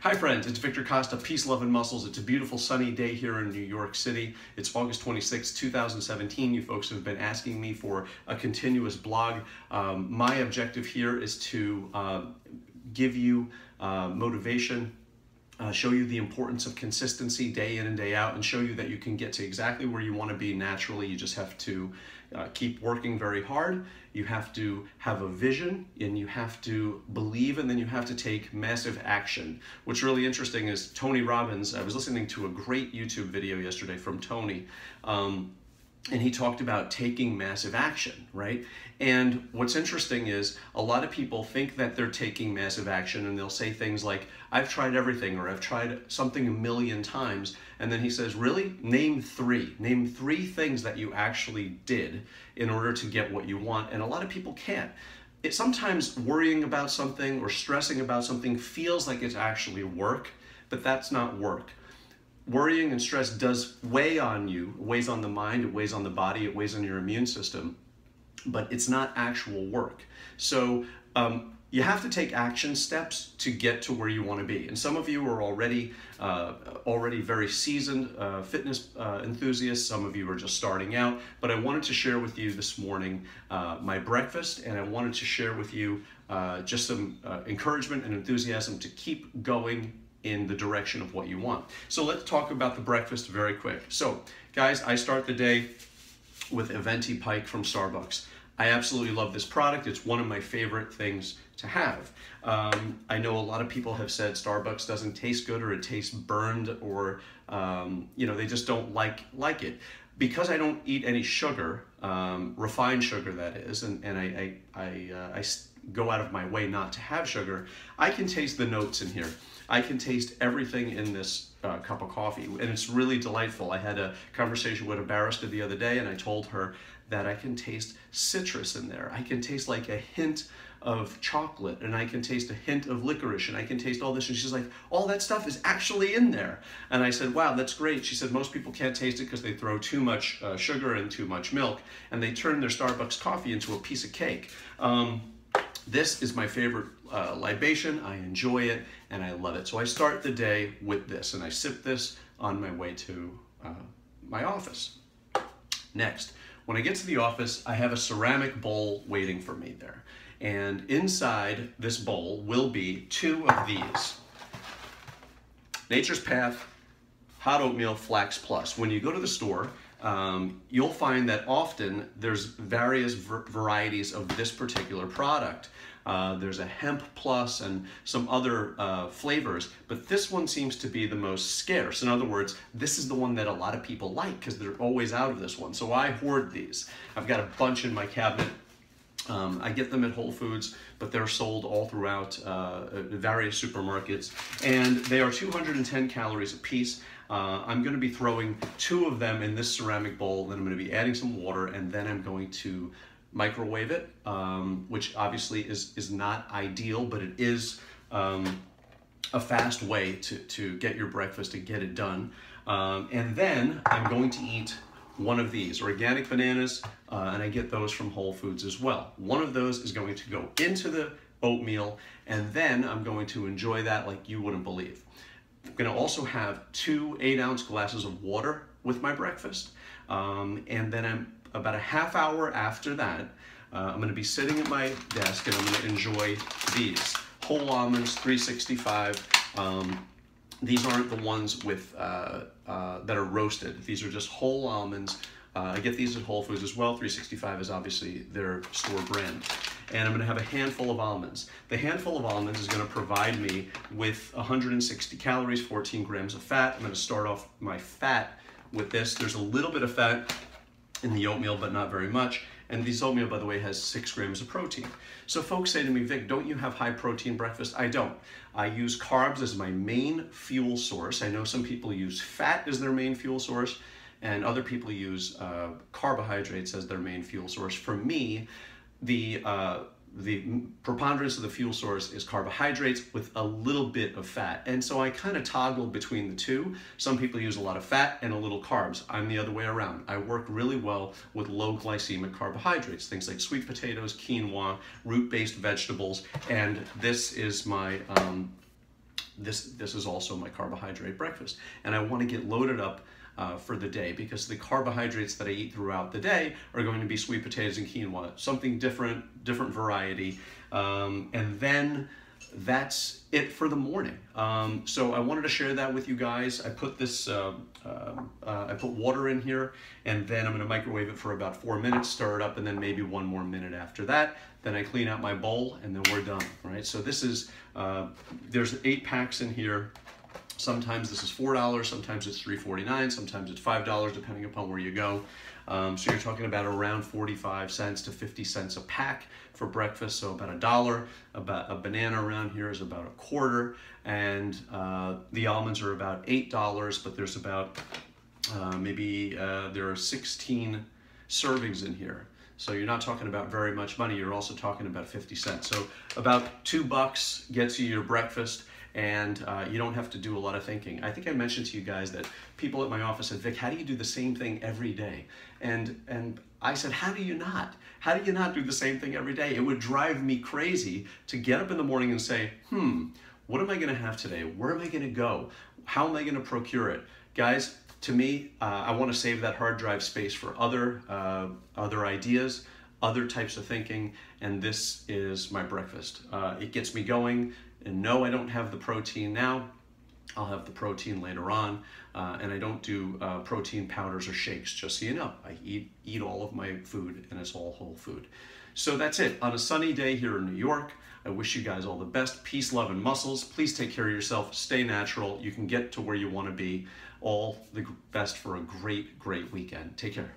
Hi friends, it's Victor Costa, Peace, Love, and Muscles. It's a beautiful sunny day here in New York City. It's August 26, 2017. You folks have been asking me for a continuous blog. My objective here is to give you motivation, show you the importance of consistency day in and day out, and show you that you can get to exactly where you want to be naturally. You just have to keep working very hard. You have to have a vision, and you have to believe, and then you have to take massive action. What's really interesting is Tony Robbins, I was listening to a great YouTube video yesterday from Tony, and he talked about taking massive action, right? And what's interesting is a lot of people think that they're taking massive action, and they'll say things like, I've tried everything, or I've tried something 1,000,000 times. And then he says, really? Name three. Name three things that you actually did in order to get what you want. And a lot of people can't. Sometimes worrying about something or stressing about something feels like it's actually work, but that's not work. Worrying and stress does weigh on you, it weighs on the mind, it weighs on the body, it weighs on your immune system, but it's not actual work. So you have to take action steps to get to where you want to be. And some of you are already very seasoned fitness enthusiasts. Some of you are just starting out. But I wanted to share with you this morning my breakfast, and I wanted to share with you just some encouragement and enthusiasm to keep going in the direction of what you want. So let's talk about the breakfast very quick. So guys, I start the day with a venti pike from Starbucks. I absolutely love this product. It's one of my favorite things to have. I know a lot of people have said Starbucks doesn't taste good, or it tastes burned, or they just don't like it. Because I don't eat any sugar, refined sugar that is, and I go out of my way not to have sugar, I can taste the notes in here. I can taste everything in this cup of coffee, and it's really delightful. I had a conversation with a barista the other day, and I told her that I can taste citrus in there. I can taste like a hint of chocolate, and I can taste a hint of licorice, and I can taste all this. And she's like, all that stuff is actually in there. And I said, wow, that's great. She said, most people can't taste it because they throw too much sugar and too much milk, and they turn their Starbucks coffee into a piece of cake. This is my favorite libation. I enjoy it, and I love it. So I start the day with this, and I sip this on my way to my office. Next, when I get to the office, I have a ceramic bowl waiting for me there. And inside this bowl will be two of these. Nature's Path Hot Oatmeal Flax Plus. When you go to the store, you'll find that often there's various varieties of this particular product. There's a hemp plus and some other flavors, but this one seems to be the most scarce. In other words, this is the one that a lot of people like because they're always out of this one. So I hoard these. I've got a bunch in my cabinet. I get them at Whole Foods, but they're sold all throughout various supermarkets, and they are 210 calories a piece. I'm going to be throwing two of them in this ceramic bowl, then I'm going to be adding some water, and then I'm going to microwave it, which obviously is not ideal, but it is a fast way to get your breakfast and get it done. And then I'm going to eat one of these organic bananas, and I get those from Whole Foods as well. One of those is going to go into the oatmeal, and then I'm going to enjoy that like you wouldn't believe. I'm going to also have 2 8-ounce glasses of water with my breakfast, and then about a half hour after that, I'm going to be sitting at my desk, and I'm going to enjoy these whole almonds, 365. These aren't the ones with that are roasted. These are just whole almonds. I get these at Whole Foods as well. 365 is obviously their store brand. And I'm going to have a handful of almonds. The handful of almonds is going to provide me with 160 calories, 14 grams of fat. I'm going to start off my fat with this. There's a little bit of fat in the oatmeal, but not very much. And this oatmeal, by the way, has 6 grams of protein. So folks say to me, Vic, don't you have high protein breakfast? I don't. I use carbs as my main fuel source. I know some people use fat as their main fuel source, and other people use carbohydrates as their main fuel source. For me, the preponderance of the fuel source is carbohydrates with a little bit of fat. And so I kind of toggle between the two. Some people use a lot of fat and a little carbs. I'm the other way around. I work really well with low glycemic carbohydrates, things like sweet potatoes, quinoa, root-based vegetables, and this is my this is also my carbohydrate breakfast. And I want to get loaded up for the day, because the carbohydrates that I eat throughout the day are going to be sweet potatoes and quinoa, something different variety. And then that's it for the morning. So I wanted to share that with you guys. I put this, I put water in here, and then I'm gonna microwave it for about 4 minutes, stir it up, and then maybe 1 more minute after that. Then I clean out my bowl, and then we're done, right? So this is, there's 8 packs in here. Sometimes this is $4, sometimes it's $3.49, sometimes it's $5, depending upon where you go. So you're talking about around 45 cents to 50 cents a pack for breakfast, so about $1. About a banana around here is about $1.25, and the almonds are about $8, but there's about there are 16 servings in here. So you're not talking about very much money, you're also talking about 50 cents. So about $2 gets you your breakfast, and you don't have to do a lot of thinking. I think I mentioned to you guys that people at my office said, Vic, how do you do the same thing every day? And I said, how do you not? How do you not do the same thing every day? It would drive me crazy to get up in the morning and say, what am I gonna have today? Where am I gonna go? How am I gonna procure it? Guys, to me, I wanna save that hard drive space for other ideas, other types of thinking, and this is my breakfast. It gets me going. And no, I don't have the protein now. I'll have the protein later on. And I don't do protein powders or shakes, just so you know. I eat all of my food, and it's all whole food. So that's it. On a sunny day here in New York, I wish you guys all the best. Peace, love, and muscles. Please take care of yourself. Stay natural. You can get to where you want to be. All the best for a great, great weekend. Take care.